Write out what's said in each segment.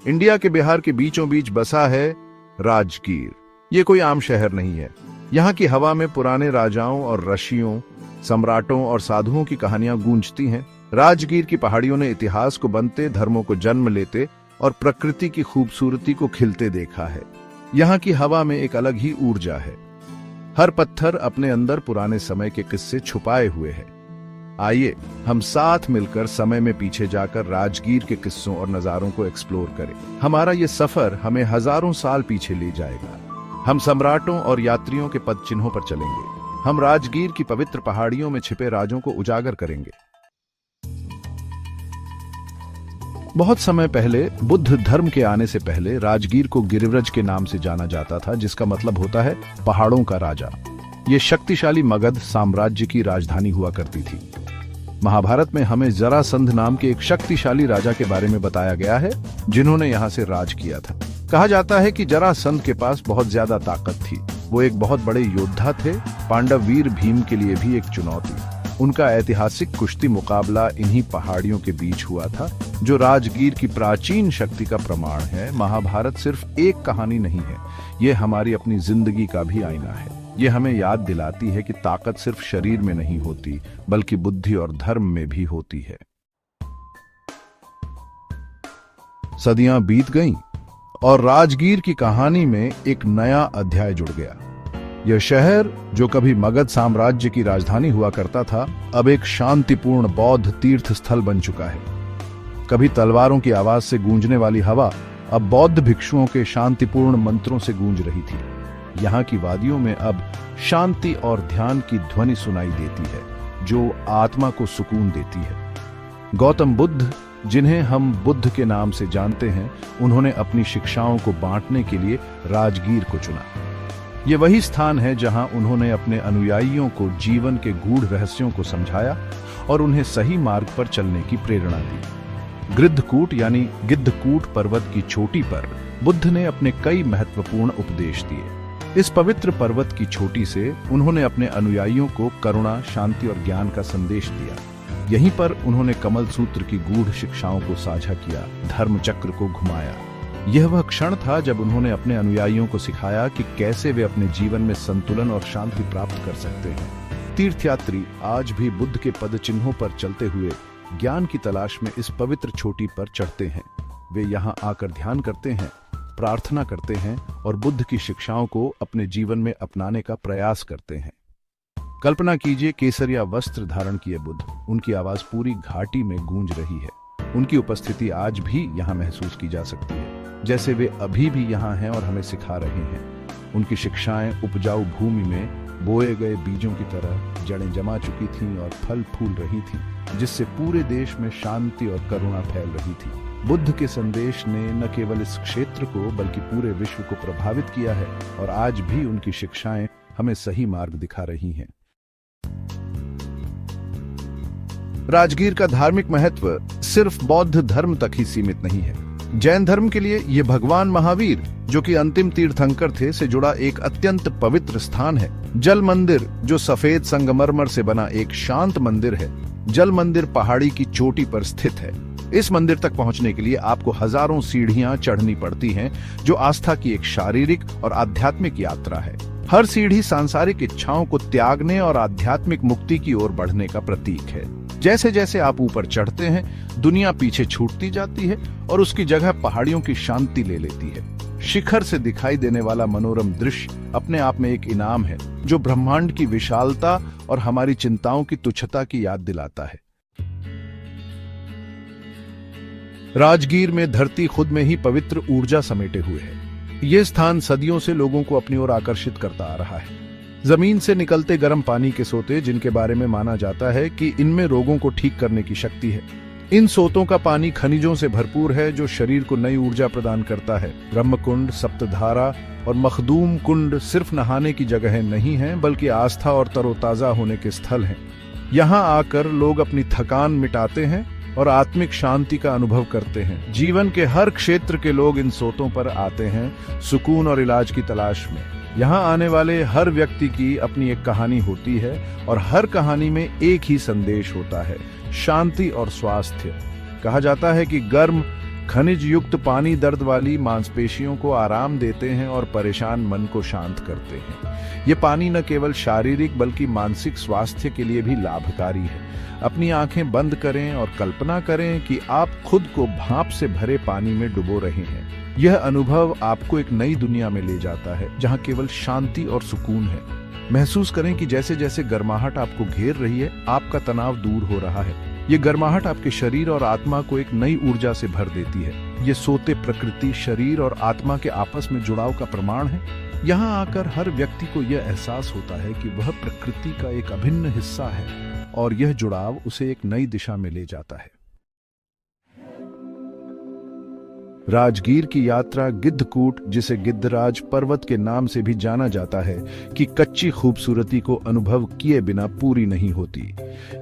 India के बिहार के बीचों बीच बसा है राजगीर। ये कोई आम शहर नहीं है। यहाँ की हवा में पुराने राजाओं और ऋषियों, सम्राटों और साधुओं की कहानियां गूंजती हैं। राजगीर की पहाड़ियों ने इतिहास को बनते, धर्मों को जन्म लेते और प्रकृति की खूबसूरती को खिलते देखा है। यहाँ की हवा में एक अलग ही ऊर्जा है। हर पत्थर अपने अंदर पुराने समय के किस्से छुपाए हुए है। आइए हम साथ मिलकर समय में पीछे जाकर राजगीर के किस्सों और नजारों को एक्सप्लोर करें। हमारा ये सफर हमें हजारों साल पीछे ले जाएगा। हम सम्राटों और यात्रियों के पद चिन्हों पर चलेंगे। हम राजगीर की पवित्र पहाड़ियों में छिपे राजों को उजागर करेंगे। बहुत समय पहले, बुद्ध धर्म के आने से पहले, राजगीर को गिरिव्रज के नाम से जाना जाता था, जिसका मतलब होता है पहाड़ों का राजा। ये शक्तिशाली मगध साम्राज्य की राजधानी हुआ करती थी। महाभारत में हमें जरासंध नाम के एक शक्तिशाली राजा के बारे में बताया गया है, जिन्होंने यहाँ से राज किया था। कहा जाता है कि जरासंध के पास बहुत ज्यादा ताकत थी। वो एक बहुत बड़े योद्धा थे। पांडव वीर भीम के लिए भी एक चुनौती। उनका ऐतिहासिक कुश्ती मुकाबला इन्हीं पहाड़ियों के बीच हुआ था, जो राजगीर की प्राचीन शक्ति का प्रमाण है। महाभारत सिर्फ एक कहानी नहीं है, ये हमारी अपनी जिंदगी का भी आईना है। ये हमें याद दिलाती है कि ताकत सिर्फ शरीर में नहीं होती, बल्कि बुद्धि और धर्म में भी होती है। सदियां बीत गईं और राजगीर की कहानी में एक नया अध्याय जुड़ गया। यह शहर, जो कभी मगध साम्राज्य की राजधानी हुआ करता था, अब एक शांतिपूर्ण बौद्ध तीर्थ स्थल बन चुका है। कभी तलवारों की आवाज से गूंजने वाली हवा अब बौद्ध भिक्षुओं के शांतिपूर्ण मंत्रों से गूंज रही थी। यहाँ की वादियों में अब शांति और ध्यान की ध्वनि सुनाई देती है, जो आत्मा को सुकून देती है। गौतम बुद्ध, जिन्हें हम बुद्ध के नाम से जानते हैं, उन्होंने अपनी शिक्षाओं को बांटने के लिए राजगीर को चुना। ये वही स्थान है जहां उन्होंने अपने अनुयायियों को जीवन के गूढ़ रहस्यों को समझाया और उन्हें सही मार्ग पर चलने की प्रेरणा दी। गृद्धकूट यानी गिद्धकूट पर्वत की चोटी पर बुद्ध ने अपने कई महत्वपूर्ण उपदेश दिए। इस पवित्र पर्वत की चोटी से उन्होंने अपने अनुयायियों को करुणा, शांति और ज्ञान का संदेश दिया। यहीं पर उन्होंने कमल सूत्र की गूढ़ शिक्षाओं को साझा किया, धर्म चक्र को घुमाया। यह वह क्षण था जब उन्होंने अपने अनुयायियों को सिखाया कि कैसे वे अपने जीवन में संतुलन और शांति प्राप्त कर सकते हैं। तीर्थयात्री आज भी बुद्ध के पद चिन्हों पर चलते हुए ज्ञान की तलाश में इस पवित्र चोटी पर चढ़ते हैं। वे यहाँ आकर ध्यान करते हैं, प्रार्थना करते हैं और बुद्ध की शिक्षाओं को अपने जीवन में अपनाने का प्रयास करते हैं। कल्पना कीजिए, केसरिया वस्त्र धारण किए बुद्ध, उनकी आवाज पूरी घाटी में गूंज रही है। उनकी उपस्थिति आज भी यहाँ महसूस की जा सकती है, जैसे वे अभी भी यहाँ हैं और हमें सिखा रहे हैं। उनकी शिक्षाएं उपजाऊ भूमि में बोए गए बीजों की तरह जड़ें जमा चुकी थीं और फल फूल रही थीं, जिससे पूरे देश में शांति और करुणा फैल रही थी। बुद्ध के संदेश ने न केवल इस क्षेत्र को बल्कि पूरे विश्व को प्रभावित किया है और आज भी उनकी शिक्षाएं हमें सही मार्ग दिखा रही हैं। राजगीर का धार्मिक महत्व सिर्फ बौद्ध धर्म तक ही सीमित नहीं है। जैन धर्म के लिए यह भगवान महावीर, जो कि अंतिम तीर्थंकर थे, से जुड़ा एक अत्यंत पवित्र स्थान है। जल मंदिर, जो सफेद संगमरमर से बना एक शांत मंदिर है। जल मंदिर पहाड़ी की चोटी पर स्थित है। इस मंदिर तक पहुंचने के लिए आपको हजारों सीढ़ियां चढ़नी पड़ती हैं, जो आस्था की एक शारीरिक और आध्यात्मिक यात्रा है। हर सीढ़ी सांसारिक इच्छाओं को त्यागने और आध्यात्मिक मुक्ति की ओर बढ़ने का प्रतीक है। जैसे जैसे आप ऊपर चढ़ते हैं, दुनिया पीछे छूटती जाती है और उसकी जगह पहाड़ियों की शांति ले लेती है। शिखर से दिखाई देने वाला मनोरम दृश्य अपने आप में एक इनाम है, जो ब्रह्मांड की विशालता और हमारी चिंताओं की तुच्छता की याद दिलाता है। राजगीर में धरती खुद में ही पवित्र ऊर्जा समेटे हुए है। यह स्थान सदियों से लोगों को अपनी ओर आकर्षित करता आ रहा है। जमीन से निकलते गर्म पानी के सोते, जिनके बारे में माना जाता है कि इनमें रोगों को ठीक करने की शक्ति है। इन सोतों का पानी खनिजों से भरपूर है, जो शरीर को नई ऊर्जा प्रदान करता है। ब्रह्मकुंड, सप्तधारा और मखदूम कुंड सिर्फ नहाने की जगह नहीं हैं, बल्कि आस्था और तरोताजा होने के स्थल हैं। यहाँ आकर लोग अपनी थकान मिटाते हैं और आत्मिक शांति का अनुभव करते हैं। जीवन के हर क्षेत्र के लोग इन सोतों पर आते हैं, सुकून और इलाज की तलाश में। यहाँ आने वाले हर व्यक्ति की अपनी एक कहानी होती है और हर कहानी में एक ही संदेश होता है, शांति और स्वास्थ्य। कहा जाता है कि गर्म खनिज युक्त पानी दर्द वाली मांसपेशियों को आराम देते हैं और परेशान मन को शांत करते हैं। ये पानी न केवल शारीरिक बल्कि मानसिक स्वास्थ्य के लिए भी लाभकारी है। अपनी आंखें बंद करें और कल्पना करें कि आप खुद को भाप से भरे पानी में डुबो रहे हैं। यह अनुभव आपको एक नई दुनिया में ले जाता है जहां केवल शांति और सुकून है। महसूस करें कि जैसे जैसे गर्माहट आपको घेर रही है, आपका तनाव दूर हो रहा है। ये गर्माहट आपके शरीर और आत्मा को एक नई ऊर्जा से भर देती है। ये सोते प्रकृति, शरीर और आत्मा के आपस में जुड़ाव का प्रमाण है। यहाँ आकर हर व्यक्ति को यह एहसास होता है कि वह प्रकृति का एक अभिन्न हिस्सा है और यह जुड़ाव उसे एक नई दिशा में ले जाता है। राजगीर की यात्रा गिद्धकूट, जिसे गिद्धराज पर्वत के नाम से भी जाना जाता है, की कच्ची खूबसूरती को अनुभव किए बिना पूरी नहीं होती।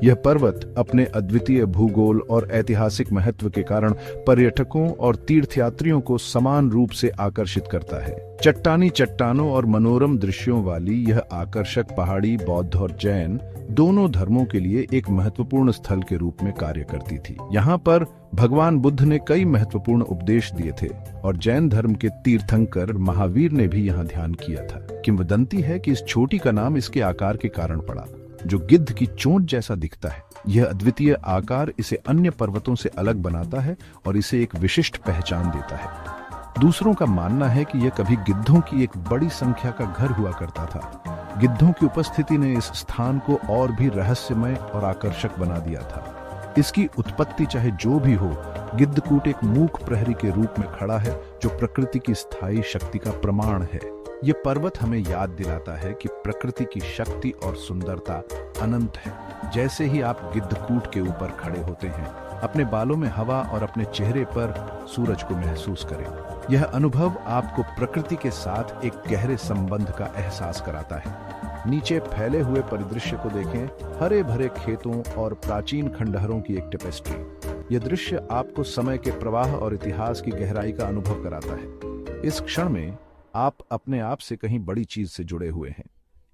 यह पर्वत अपने अद्वितीय भूगोल और ऐतिहासिक महत्व के कारण पर्यटकों और तीर्थयात्रियों को समान रूप से आकर्षित करता है। चट्टानी चट्टानों और मनोरम दृश्यों वाली यह आकर्षक पहाड़ी बौद्ध और जैन दोनों धर्मों के लिए एक महत्वपूर्ण स्थल के रूप में कार्य करती थी। यहाँ पर भगवान बुद्ध ने कई महत्वपूर्ण उपदेश दिए थे और जैन धर्म के तीर्थंकर महावीर ने भी यहाँ ध्यान किया था। किंवदंती है कि इस चोटी का नाम इसके आकार के कारण पड़ा, जो गिद्ध की चोंच जैसा दिखता है। यह अद्वितीय आकार इसे अन्य पर्वतों से अलग बनाता है और इसे एक विशिष्ट पहचान देता है। दूसरों का मानना है कि यह कभी गिद्धों की एक बड़ी संख्या का घर हुआ करता था। गिद्धों की उपस्थिति ने इस स्थान को और भी रहस्यमय और आकर्षक बना दिया था। इसकी उत्पत्ति चाहे जो भी हो, गिद्धकूट एक मूक प्रहरी के रूप में खड़ा है, जो प्रकृति की स्थायी शक्ति का प्रमाण है। ये पर्वत हमें याद दिलाता है कि प्रकृति की शक्ति और सुंदरता अनंत है। जैसे ही आप गिद्धकूट के ऊपर खड़े होते हैं, अपने बालों में हवा और अपने चेहरे पर सूरज को महसूस करें। यह अनुभव आपको प्रकृति के साथ एक गहरे संबंध का एहसास कराता है। नीचे फैले हुए परिदृश्य को देखें, हरे भरे खेतों और प्राचीन खंडहरों की एक टेपेस्ट्री। यह दृश्य आपको समय के प्रवाह और इतिहास की गहराई का अनुभव कराता है। इस क्षण में आप अपने आप से कहीं बड़ी चीज से जुड़े हुए हैं।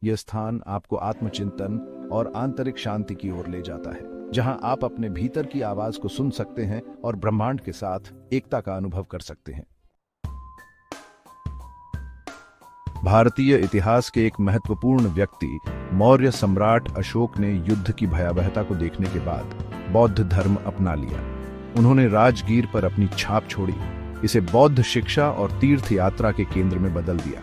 यह स्थान आपको आत्मचिंतन और आंतरिक शांति की ओर ले जाता है, जहां आप अपने भीतर की आवाज को सुन सकते हैं और ब्रह्मांड के साथ एकता का अनुभव कर सकते हैं। भारतीय इतिहास के एक महत्वपूर्ण व्यक्ति मौर्य सम्राट अशोक ने युद्ध की भयावहता को देखने के बाद बौद्ध धर्म अपना लिया। उन्होंने राजगीर पर अपनी छाप छोड़ी, इसे बौद्ध शिक्षा और तीर्थ यात्रा के केंद्र में बदल दिया।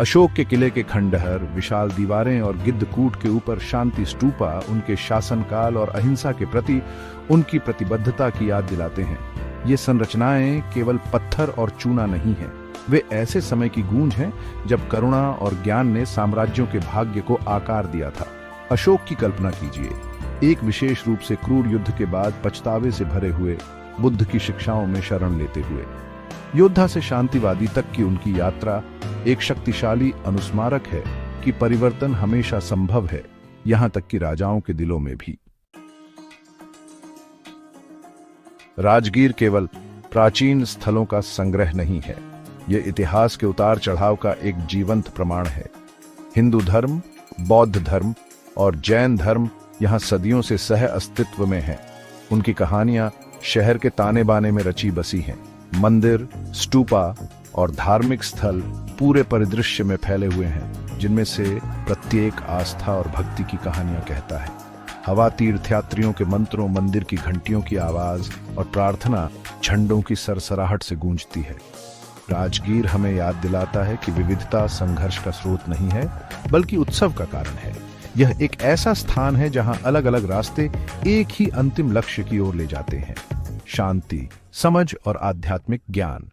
अशोक के किले के खंडहर, विशाल दीवारें और गिद्धकूट के ऊपर शांति स्तूपा उनके शासनकाल और अहिंसा के प्रति उनकी प्रतिबद्धता की याद दिलाते हैं। ये संरचनाएं केवल पत्थर और चूना नहीं हैं, वे ऐसे समय की गूंज हैं जब करुणा और ज्ञान ने साम्राज्यों के भाग्य को आकार दिया था। अशोक की कल्पना कीजिए, एक विशेष रूप से क्रूर युद्ध के बाद पछतावे से भरे हुए, बुद्ध की शिक्षाओं में शरण लेते हुए। योद्धा से शांतिवादी तक की उनकी यात्रा एक शक्तिशाली अनुस्मारक है कि परिवर्तन हमेशा संभव है, यहां तक कि राजाओं के दिलों में भी। राजगीर केवल प्राचीन स्थलों का संग्रह नहीं है, यह इतिहास के उतार चढ़ाव का एक जीवंत प्रमाण है। हिंदू धर्म, बौद्ध धर्म और जैन धर्म यहाँ सदियों से सह अस्तित्व में हैं। उनकी कहानियां शहर के ताने बाने में रची बसी हैं। मंदिर, स्तूपा और धार्मिक स्थल पूरे परिदृश्य में फैले हुए हैं, जिनमें से प्रत्येक आस्था और भक्ति की कहानियां कहता है। हवा तीर्थयात्रियों के मंत्रों, मंदिर की घंटियों की आवाज और प्रार्थना झंडों की सरसराहट से गूंजती है। राजगीर हमें याद दिलाता है कि विविधता संघर्ष का स्रोत नहीं है, बल्कि उत्सव का कारण है। यह एक ऐसा स्थान है जहां अलग अलग रास्ते एक ही अंतिम लक्ष्य की ओर ले जाते हैं, शांति, समझ और आध्यात्मिक ज्ञान।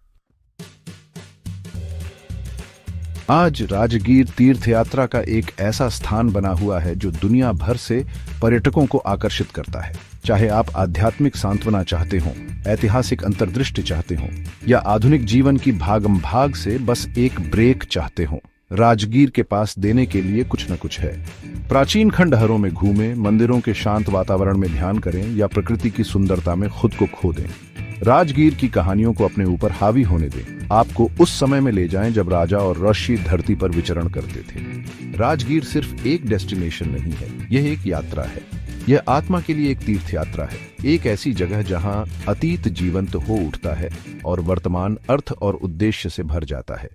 आज राजगीर तीर्थ यात्रा का एक ऐसा स्थान बना हुआ है जो दुनिया भर से पर्यटकों को आकर्षित करता है। चाहे आप आध्यात्मिक सांत्वना चाहते हों, ऐतिहासिक अंतर्दृष्टि चाहते हों या आधुनिक जीवन की भागम भाग से बस एक ब्रेक चाहते हों, राजगीर के पास देने के लिए कुछ न कुछ है। प्राचीन खंडहरों में घूमें, मंदिरों के शांत वातावरण में ध्यान करें या प्रकृति की सुंदरता में खुद को खो दें। राजगीर की कहानियों को अपने ऊपर हावी होने दें। आपको उस समय में ले जाएं जब राजा और ऋषि धरती पर विचरण करते थे। राजगीर सिर्फ एक डेस्टिनेशन नहीं है, यह एक यात्रा है। यह आत्मा के लिए एक तीर्थ यात्रा है, एक ऐसी जगह जहां अतीत जीवंत हो उठता है और वर्तमान अर्थ और उद्देश्य से भर जाता है।